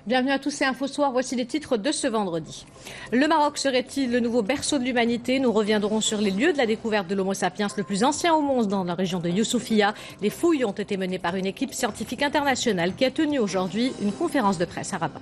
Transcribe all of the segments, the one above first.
Bienvenue à tous, c'est Info Soir, voici les titres de ce vendredi. Le Maroc serait-il le nouveau berceau de l'humanité? Nous reviendrons sur les lieux de la découverte de l'Homo sapiens le plus ancien au monde dans la région de Youssoufia. Les fouilles ont été menées par une équipe scientifique internationale qui a tenu aujourd'hui une conférence de presse à Rabat.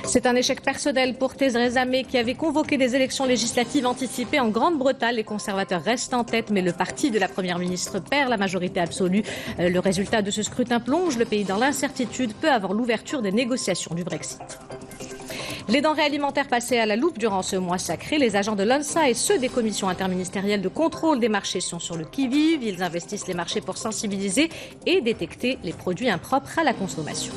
C'est un échec personnel pour Theresa May qui avait convoqué des élections législatives anticipées en Grande-Bretagne. Les conservateurs restent en tête, mais le parti de la première ministre perd la majorité absolue. Le résultat de ce scrutin plonge le pays dans l'incertitude, peu avant l'ouverture des négociations du Brexit. Les denrées alimentaires passées à la loupe durant ce mois sacré, les agents de l'ONSA et ceux des commissions interministérielles de contrôle des marchés sont sur le qui-vive. Ils investissent les marchés pour sensibiliser et détecter les produits impropres à la consommation.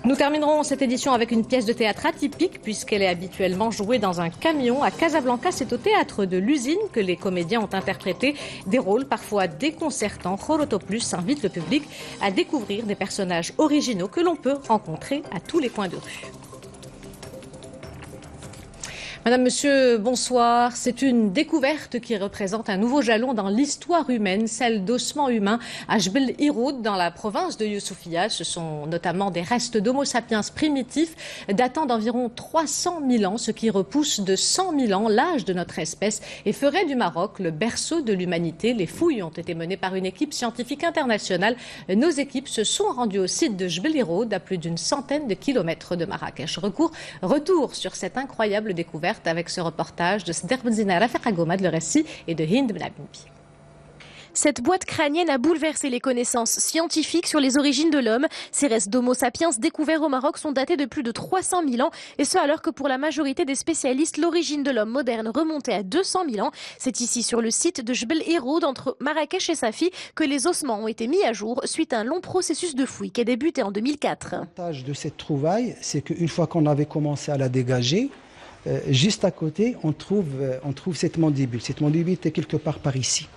Nous terminerons cette édition avec une pièce de théâtre atypique puisqu'elle est habituellement jouée dans un camion. À Casablanca, c'est au théâtre de l'Usine que les comédiens ont interprété des rôles parfois déconcertants. Khoroto Plus invite le public à découvrir des personnages originaux que l'on peut rencontrer à tous les coins de rue. Madame, Monsieur, bonsoir. C'est une découverte qui représente un nouveau jalon dans l'histoire humaine, celle d'ossements humains à Jbel Iroud, dans la province de Youssoufia. Ce sont notamment des restes d'Homo sapiens primitifs datant d'environ 300 000 ans, ce qui repousse de 100 000 ans l'âge de notre espèce et ferait du Maroc le berceau de l'humanité. Les fouilles ont été menées par une équipe scientifique internationale. Nos équipes se sont rendues au site de Jbel Iroud, à plus d'une centaine de kilomètres de Marrakech. Retour sur cette incroyable découverte avec ce reportage de Sderbzina Rafik Agomad, le récit, et de Hind Blabimbi. Cette boîte crânienne a bouleversé les connaissances scientifiques sur les origines de l'homme. Ces restes d'Homo sapiens découverts au Maroc sont datés de plus de 300 000 ans, et ce alors que pour la majorité des spécialistes, l'origine de l'homme moderne remontait à 200 000 ans. C'est ici sur le site de Jbel Iroud, entre Marrakech et Safi, que les ossements ont été mis à jour suite à un long processus de fouilles qui a débuté en 2004. L'avantage de cette trouvaille, c'est qu'une fois qu'on avait commencé à la dégager, juste à côté, on trouve cette mandibule. Cette mandibule était quelque part par ici.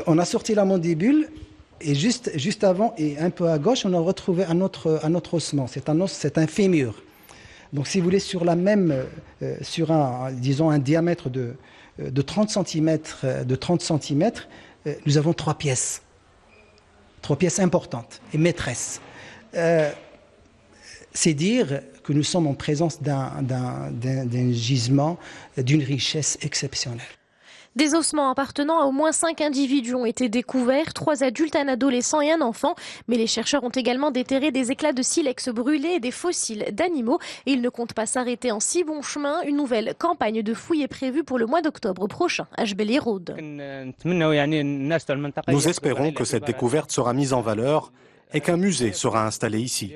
On a sorti la mandibule et juste avant et un peu à gauche, on a retrouvé un autre ossement. C'est un fémur. Donc, si vous voulez, sur un diamètre de 30 cm, nous avons trois pièces importantes et maîtresses. C'est dire que nous sommes en présence d'un gisement d'une richesse exceptionnelle. Des ossements appartenant à au moins 5 individus ont été découverts, 3 adultes, un adolescent et un enfant. Mais les chercheurs ont également déterré des éclats de silex brûlés et des fossiles d'animaux. Et ils ne comptent pas s'arrêter en si bon chemin. Une nouvelle campagne de fouilles est prévue pour le mois d'octobre prochain à Jbel Iroud. Nous espérons que cette découverte sera mise en valeur et qu'un musée sera installé ici.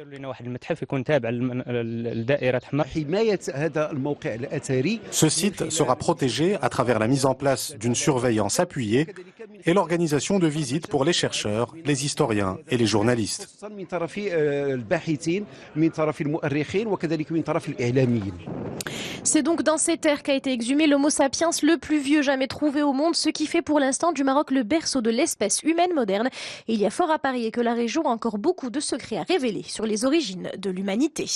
Ce site sera protégé à travers la mise en place d'une surveillance appuyée et l'organisation de visites pour les chercheurs, les historiens et les journalistes. C'est donc dans ces terres qu'a été exhumé l'Homo sapiens le plus vieux jamais trouvé au monde, ce qui fait pour l'instant du Maroc le berceau de l'espèce humaine moderne. Et il y a fort à parier que la région a encore beaucoup de secrets à révéler sur les origines de l'humanité.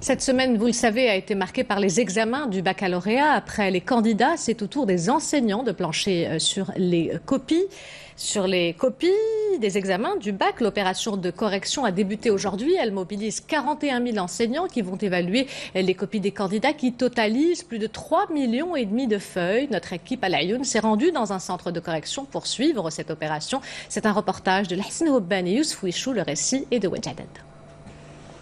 Cette semaine, vous le savez, a été marquée par les examens du baccalauréat. Après les candidats, c'est au tour des enseignants de plancher sur les copies. Sur les copies des examens du bac, l'opération de correction a débuté aujourd'hui. Elle mobilise 41 000 enseignants qui vont évaluer les copies des candidats qui totalisent plus de 3,5 millions de feuilles. Notre équipe à l'Ayoun s'est rendue dans un centre de correction pour suivre cette opération. C'est un reportage de Lahsen Hobban et Yousf Wichou, le récit est de Wajadad.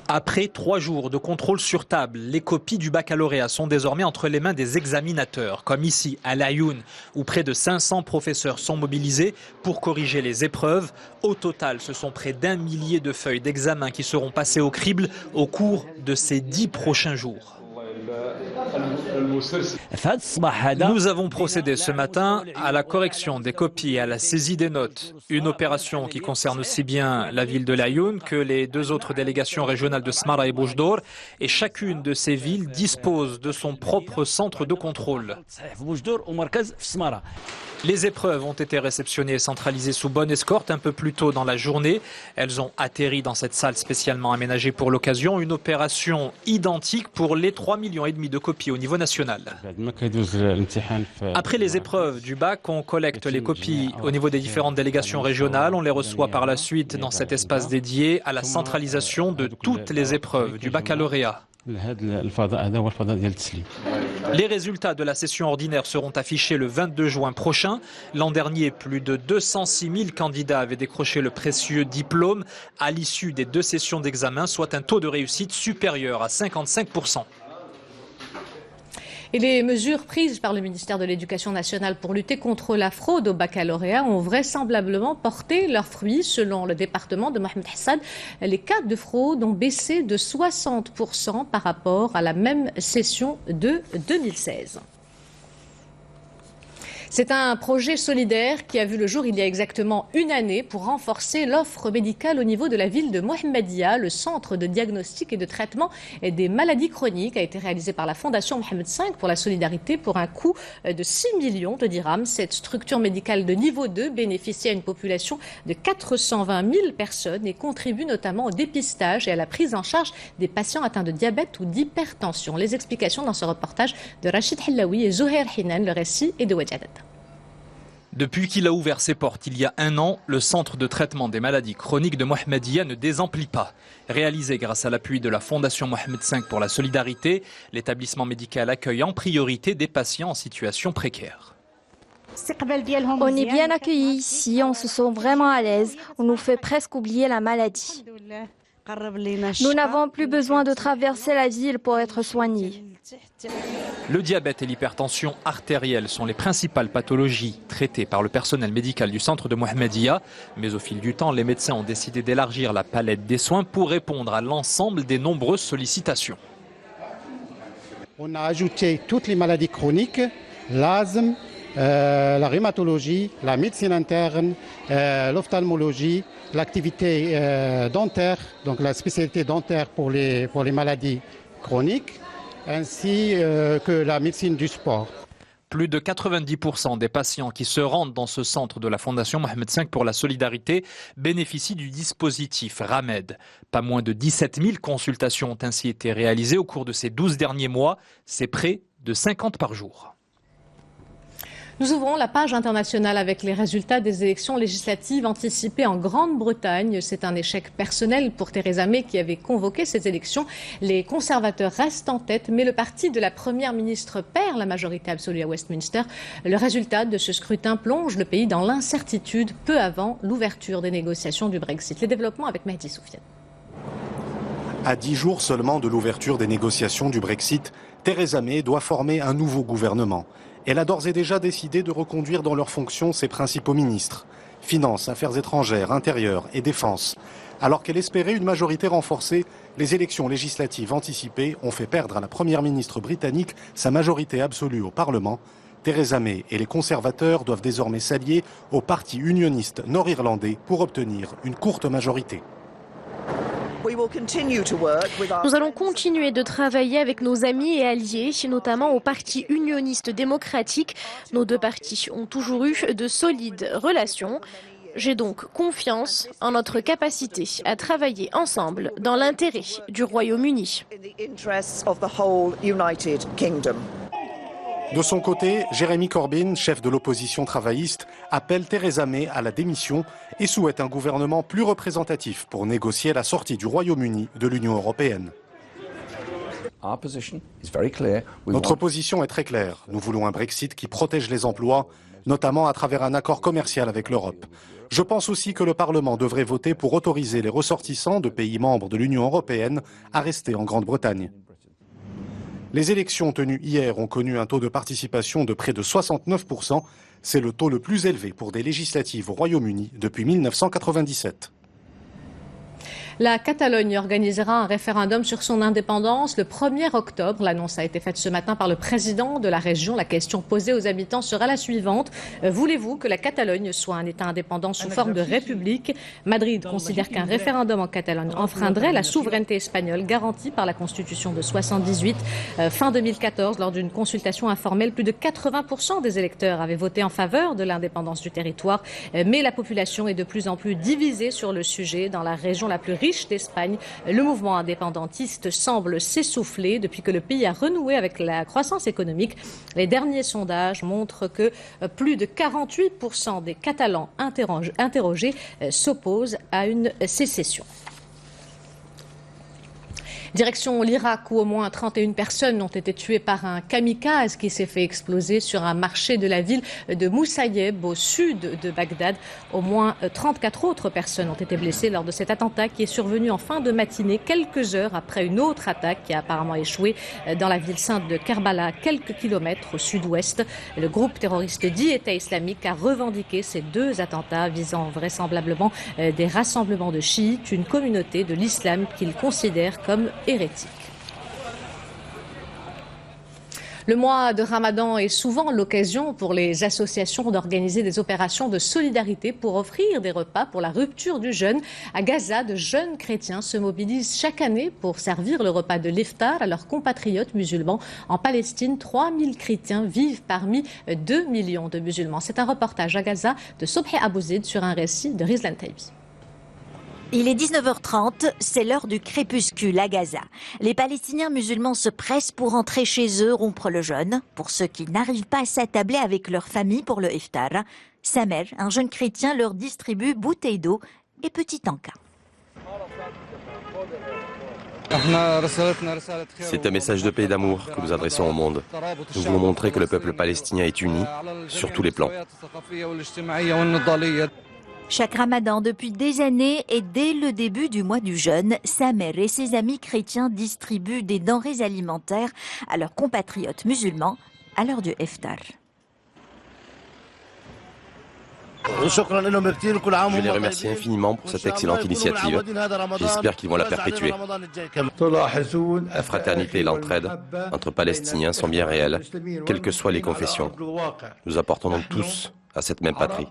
Après 3 jours de contrôle sur table, les copies du baccalauréat sont désormais entre les mains des examinateurs, comme ici à l'Ayoun, où près de 500 professeurs sont mobilisés pour corriger les épreuves. Au total, ce sont près d'1 millier de feuilles d'examen qui seront passées au crible au cours de ces 10 prochains jours. Nous avons procédé ce matin à la correction des copies et à la saisie des notes. Une opération qui concerne aussi bien la ville de l'Ayoun que les 2 autres délégations régionales de Smara et Boujdour. Et chacune de ces villes dispose de son propre centre de contrôle. Les épreuves ont été réceptionnées et centralisées sous bonne escorte un peu plus tôt dans la journée. Elles ont atterri dans cette salle spécialement aménagée pour l'occasion. Une opération identique pour les 3,5 millions de copies au niveau national. Après les épreuves du bac, on collecte les copies au niveau des différentes délégations régionales. On les reçoit par la suite dans cet espace dédié à la centralisation de toutes les épreuves du baccalauréat. Les résultats de la session ordinaire seront affichés le 22 juin prochain. L'an dernier, plus de 206 000 candidats avaient décroché le précieux diplôme à l'issue des 2 sessions d'examen, soit un taux de réussite supérieur à 55%. Et les mesures prises par le ministère de l'Éducation nationale pour lutter contre la fraude au baccalauréat ont vraisemblablement porté leurs fruits. Selon le département de Mohamed Hassad, les cas de fraude ont baissé de 60% par rapport à la même session de 2016. C'est un projet solidaire qui a vu le jour il y a exactement une année pour renforcer l'offre médicale au niveau de la ville de Mohammedia. Le centre de diagnostic et de traitement des maladies chroniques a été réalisé par la Fondation Mohamed V pour la solidarité pour un coût de 6 millions de dirhams. Cette structure médicale de niveau 2 bénéficie à une population de 420 000 personnes et contribue notamment au dépistage et à la prise en charge des patients atteints de diabète ou d'hypertension. Les explications dans ce reportage de Rachid Hillaoui et Zouhair Hinan. Le récit est de Wajadat. Depuis qu'il a ouvert ses portes il y a un an, le centre de traitement des maladies chroniques de Mohammedia ne désemplit pas. Réalisé grâce à l'appui de la Fondation Mohamed V pour la solidarité, l'établissement médical accueille en priorité des patients en situation précaire. On est bien accueillis ici, on se sent vraiment à l'aise, on nous fait presque oublier la maladie. Nous n'avons plus besoin de traverser la ville pour être soignés. Le diabète et l'hypertension artérielle sont les principales pathologies traitées par le personnel médical du centre de Mohammedia. Mais au fil du temps, les médecins ont décidé d'élargir la palette des soins pour répondre à l'ensemble des nombreuses sollicitations. On a ajouté toutes les maladies chroniques, l'asthme, la rhumatologie, la médecine interne, l'ophtalmologie, l'activité dentaire, donc la spécialité dentaire pour les maladies chroniques, ainsi que la médecine du sport. Plus de 90% des patients qui se rendent dans ce centre de la Fondation Mohamed V pour la solidarité bénéficient du dispositif RAMED. Pas moins de 17 000 consultations ont ainsi été réalisées au cours de ces 12 derniers mois. C'est près de 50 par jour. Nous ouvrons la page internationale avec les résultats des élections législatives anticipées en Grande-Bretagne. C'est un échec personnel pour Theresa May qui avait convoqué ces élections. Les conservateurs restent en tête, mais le parti de la première ministre perd la majorité absolue à Westminster. Le résultat de ce scrutin plonge le pays dans l'incertitude peu avant l'ouverture des négociations du Brexit. Les développements avec Mehdi Soufiane. À 10 jours seulement de l'ouverture des négociations du Brexit, Theresa May doit former un nouveau gouvernement. Elle a d'ores et déjà décidé de reconduire dans leurs fonctions ses principaux ministres, Finances, Affaires étrangères, Intérieur et Défense. Alors qu'elle espérait une majorité renforcée, les élections législatives anticipées ont fait perdre à la première ministre britannique sa majorité absolue au Parlement. Theresa May et les conservateurs doivent désormais s'allier au parti unioniste nord-irlandais pour obtenir une courte majorité. Nous allons continuer de travailler avec nos amis et alliés, notamment au Parti unioniste démocratique. Nos deux partis ont toujours eu de solides relations. J'ai donc confiance en notre capacité à travailler ensemble dans l'intérêt du Royaume-Uni. De son côté, Jeremy Corbyn, chef de l'opposition travailliste, appelle Theresa May à la démission et souhaite un gouvernement plus représentatif pour négocier la sortie du Royaume-Uni de l'Union européenne. Notre position est très claire. Nous voulons un Brexit qui protège les emplois, notamment à travers un accord commercial avec l'Europe. Je pense aussi que le Parlement devrait voter pour autoriser les ressortissants de pays membres de l'Union européenne à rester en Grande-Bretagne. Les élections tenues hier ont connu un taux de participation de près de 69%. C'est le taux le plus élevé pour des législatives au Royaume-Uni depuis 1997. La Catalogne organisera un référendum sur son indépendance le 1er octobre. L'annonce a été faite ce matin par le président de la région. La question posée aux habitants sera la suivante. Voulez-vous que la Catalogne soit un État indépendant sous forme de république? Madrid considère qu'un référendum en Catalogne enfreindrait la souveraineté espagnole garantie par la Constitution de 78. Fin 2014, lors d'une consultation informelle, plus de 80% des électeurs avaient voté en faveur de l'indépendance du territoire. Mais la population est de plus en plus divisée sur le sujet. Dans la région la plus riche d'Espagne, le mouvement indépendantiste semble s'essouffler depuis que le pays a renoué avec la croissance économique. Les derniers sondages montrent que plus de 48% des Catalans interrogés s'opposent à une sécession. Direction l'Irak où au moins 31 personnes ont été tuées par un kamikaze qui s'est fait exploser sur un marché de la ville de Moussaïeb au sud de Bagdad. Au moins 34 autres personnes ont été blessées lors de cet attentat qui est survenu en fin de matinée, quelques heures après une autre attaque qui a apparemment échoué dans la ville sainte de Kerbala, quelques kilomètres au sud-ouest. Le groupe terroriste dit État islamique a revendiqué ces deux attentats visant vraisemblablement des rassemblements de chiites, une communauté de l'islam qu'il considère comme hérétique. Le mois de Ramadan est souvent l'occasion pour les associations d'organiser des opérations de solidarité pour offrir des repas pour la rupture du jeûne. À Gaza, de jeunes chrétiens se mobilisent chaque année pour servir le repas de l'iftar à leurs compatriotes musulmans. En Palestine, 3000 chrétiens vivent parmi 2 millions de musulmans. C'est un reportage à Gaza de Sobhi Abouzid sur un récit de Rizlan Taibi. Il est 19h30, c'est l'heure du crépuscule à Gaza. Les Palestiniens musulmans se pressent pour rentrer chez eux, rompre le jeûne. Pour ceux qui n'arrivent pas à s'attabler avec leur famille pour le iftar, Samer, un jeune chrétien, leur distribue bouteilles d'eau et petits encas. C'est un message de paix et d'amour que nous adressons au monde. Nous voulons montrer que le peuple palestinien est uni sur tous les plans. Chaque ramadan depuis des années et dès le début du mois du jeûne, Samer et ses amis chrétiens distribuent des denrées alimentaires à leurs compatriotes musulmans à l'heure du iftar. Je les remercie infiniment pour cette excellente initiative. J'espère qu'ils vont la perpétuer. La fraternité et l'entraide entre Palestiniens sont bien réelles, quelles que soient les confessions. Nous appartenons tous à cette même patrie.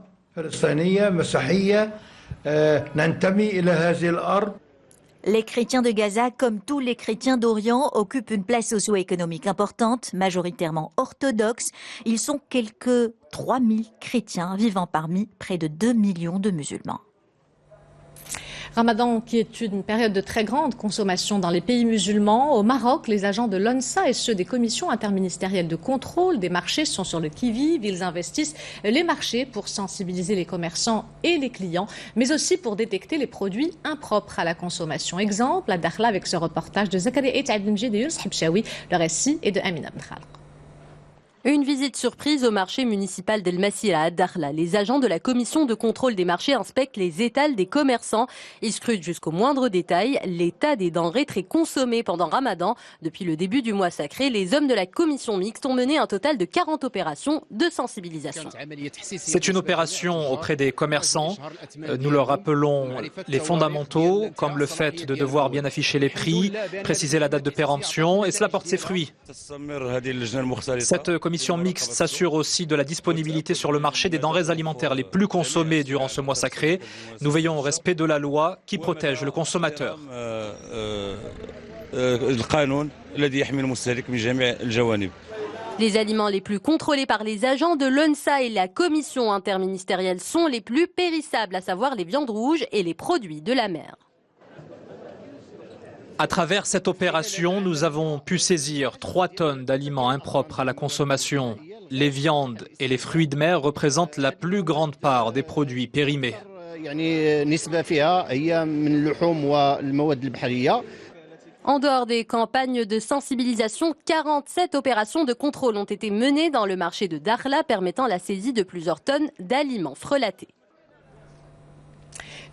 Les chrétiens de Gaza, comme tous les chrétiens d'Orient, occupent une place socio-économique importante, majoritairement orthodoxe. Ils sont quelques 3000 chrétiens vivant parmi près de 2 millions de musulmans. Ramadan qui est une période de très grande consommation dans les pays musulmans. Au Maroc, les agents de l'ONSA et ceux des commissions interministérielles de contrôle des marchés sont sur le qui-vive. Ils investissent les marchés pour sensibiliser les commerçants et les clients, mais aussi pour détecter les produits impropres à la consommation. Exemple, à Dakhla avec ce reportage de Zakaria Eid Abdelmjid et Younes Hibchaoui, le récit est de Amina Abdelkhalq. Une visite surprise au marché municipal d'El Massira à Dakhla. Les agents de la commission de contrôle des marchés inspectent les étals des commerçants. Ils scrutent jusqu'au moindre détail l'état des denrées très consommées pendant Ramadan. Depuis le début du mois sacré, les hommes de la commission mixte ont mené un total de 40 opérations de sensibilisation. C'est une opération auprès des commerçants. Nous leur rappelons les fondamentaux, comme le fait de devoir bien afficher les prix, préciser la date de péremption, et cela porte ses fruits. Cette commission mixte s'assure aussi de la disponibilité sur le marché des denrées alimentaires les plus consommées durant ce mois sacré. Nous veillons au respect de la loi qui protège le consommateur. Les aliments les plus contrôlés par les agents de l'ONSA et la commission interministérielle sont les plus périssables, à savoir les viandes rouges et les produits de la mer. À travers cette opération, nous avons pu saisir 3 tonnes d'aliments impropres à la consommation. Les viandes et les fruits de mer représentent la plus grande part des produits périmés. En dehors des campagnes de sensibilisation, 47 opérations de contrôle ont été menées dans le marché de Dakhla, permettant la saisie de plusieurs tonnes d'aliments frelatés.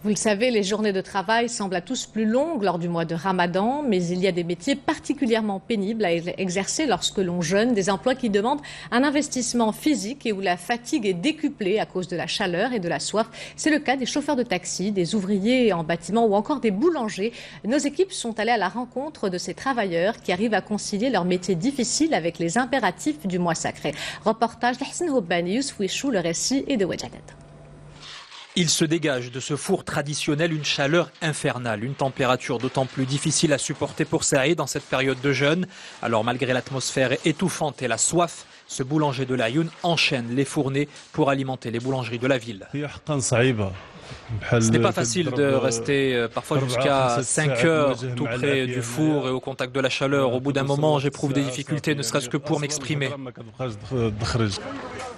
Vous le savez, les journées de travail semblent à tous plus longues lors du mois de Ramadan, mais il y a des métiers particulièrement pénibles à exercer lorsque l'on jeûne, des emplois qui demandent un investissement physique et où la fatigue est décuplée à cause de la chaleur et de la soif. C'est le cas des chauffeurs de taxi, des ouvriers en bâtiment ou encore des boulangers. Nos équipes sont allées à la rencontre de ces travailleurs qui arrivent à concilier leur métier difficile avec les impératifs du mois sacré. Reportage d'Hassan Houbani, Youssouf Wichou, le récit est de Wajadat. Il se dégage de ce four traditionnel une chaleur infernale, une température d'autant plus difficile à supporter pour Saïd dans cette période de jeûne. Alors malgré l'atmosphère étouffante et la soif, ce boulanger de l'Aïoun enchaîne les fournées pour alimenter les boulangeries de la ville. Ce n'est pas facile de rester parfois jusqu'à 5 heures tout près du four et au contact de la chaleur. Au bout d'un moment, j'éprouve des difficultés, ne serait-ce que pour m'exprimer.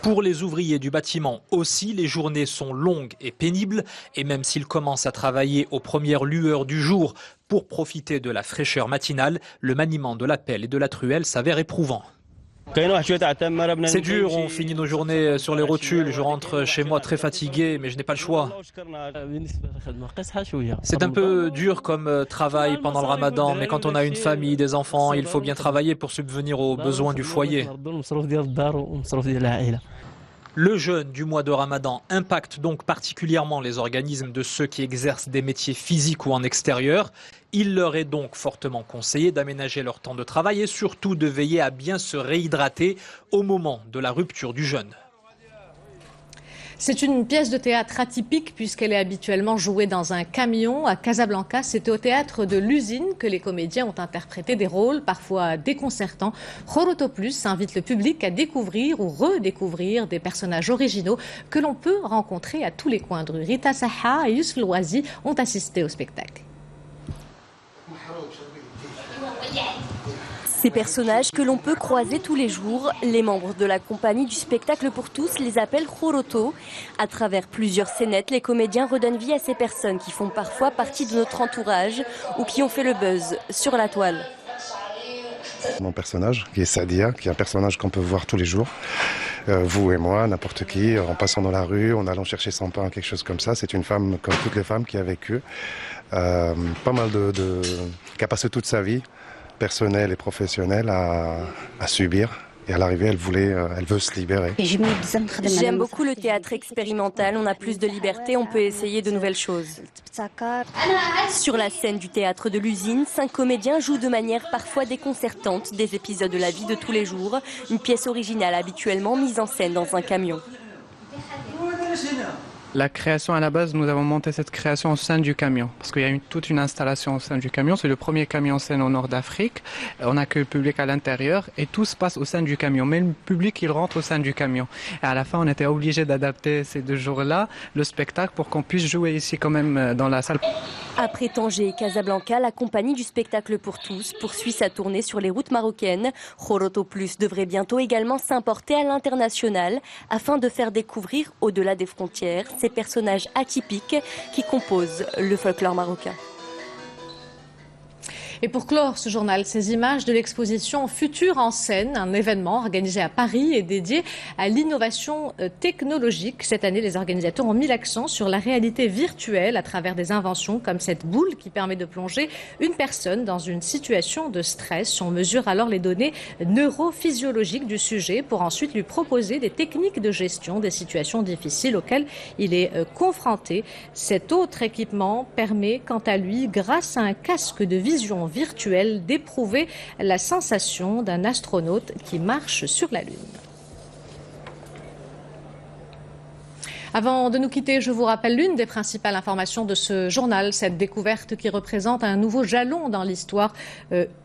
Pour les ouvriers du bâtiment aussi, les journées sont longues et pénibles. Et même s'ils commencent à travailler aux premières lueurs du jour pour profiter de la fraîcheur matinale, le maniement de la pelle et de la truelle s'avère éprouvant. C'est dur, on finit nos journées sur les rotules, je rentre chez moi très fatigué, mais je n'ai pas le choix. C'est un peu dur comme travail pendant le ramadan, mais quand on a une famille, des enfants, il faut bien travailler pour subvenir aux besoins du foyer. Le jeûne du mois de Ramadan impacte donc particulièrement les organismes de ceux qui exercent des métiers physiques ou en extérieur. Il leur est donc fortement conseillé d'aménager leur temps de travail et surtout de veiller à bien se réhydrater au moment de la rupture du jeûne. C'est une pièce de théâtre atypique puisqu'elle est habituellement jouée dans un camion. À Casablanca, c'est au théâtre de l'Usine que les comédiens ont interprété des rôles parfois déconcertants. Khoroto Plus invite le public à découvrir ou redécouvrir des personnages originaux que l'on peut rencontrer à tous les coins de rue. Rita Saha et Youssef Louazi ont assisté au spectacle. Ces personnages que l'on peut croiser tous les jours, les membres de la compagnie du spectacle pour tous les appellent Khoroto. À travers plusieurs scénettes, les comédiens redonnent vie à ces personnes qui font parfois partie de notre entourage ou qui ont fait le buzz sur la toile. Mon personnage, qui est Sadia, qui est un personnage qu'on peut voir tous les jours. Vous et moi, n'importe qui, en passant dans la rue, en allant chercher son pain, quelque chose comme ça. C'est une femme, comme toutes les femmes, qui a vécu pas mal qui a passé toute sa vie, personnelle et professionnelle, à subir. Et à l'arrivée, elle veut se libérer. J'aime beaucoup le théâtre expérimental. On a plus de liberté, on peut essayer de nouvelles choses. Sur la scène du théâtre de l'Usine, 5 comédiens jouent de manière parfois déconcertante des épisodes de la vie de tous les jours. Une pièce originale habituellement mise en scène dans un camion. La création à la base, nous avons monté cette création au sein du camion, parce qu'il y a toute une installation au sein du camion. C'est le premier camion en scène au nord d'Afrique. On accueille le public à l'intérieur et tout se passe au sein du camion. Mais le public, il rentre au sein du camion. Et à la fin, on était obligé d'adapter ces 2 jours-là le spectacle pour qu'on puisse jouer ici quand même dans la salle. Après Tanger et Casablanca, la compagnie du spectacle pour tous poursuit sa tournée sur les routes marocaines. Khoroto Plus devrait bientôt également s'importer à l'international afin de faire découvrir au-delà des frontières ces personnages atypiques qui composent le folklore marocain. Et pour clore ce journal, ces images de l'exposition Futur en scène, un événement organisé à Paris et dédié à l'innovation technologique. Cette année, les organisateurs ont mis l'accent sur la réalité virtuelle à travers des inventions comme cette boule qui permet de plonger une personne dans une situation de stress. On mesure alors les données neurophysiologiques du sujet pour ensuite lui proposer des techniques de gestion des situations difficiles auxquelles il est confronté. Cet autre équipement permet quant à lui, grâce à un casque de vision virtuelle, d'éprouver la sensation d'un astronaute qui marche sur la Lune. Avant de nous quitter, je vous rappelle l'une des principales informations de ce journal, cette découverte qui représente un nouveau jalon dans l'histoire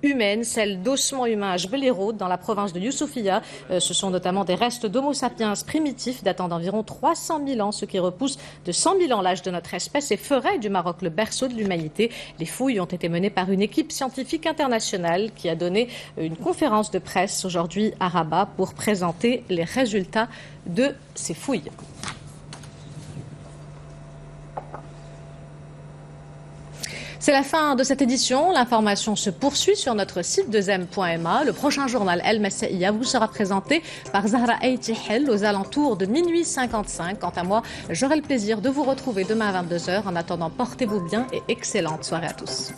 humaine, celle d'ossements humains à Jebel Irhoud dans la province de Youssoufia. Ce sont notamment des restes d'Homo sapiens primitifs datant d'environ 300 000 ans, ce qui repousse de 100 000 ans l'âge de notre espèce et ferait du Maroc le berceau de l'humanité. Les fouilles ont été menées par une équipe scientifique internationale qui a donné une conférence de presse aujourd'hui à Rabat pour présenter les résultats de ces fouilles. C'est la fin de cette édition. L'information se poursuit sur notre site de zem.ma. Le prochain journal El Massaïa vous sera présenté par Zahra Aïtihel aux alentours de minuit 55. Quant à moi, j'aurai le plaisir de vous retrouver demain à 22h. En attendant, portez-vous bien et excellente soirée à tous.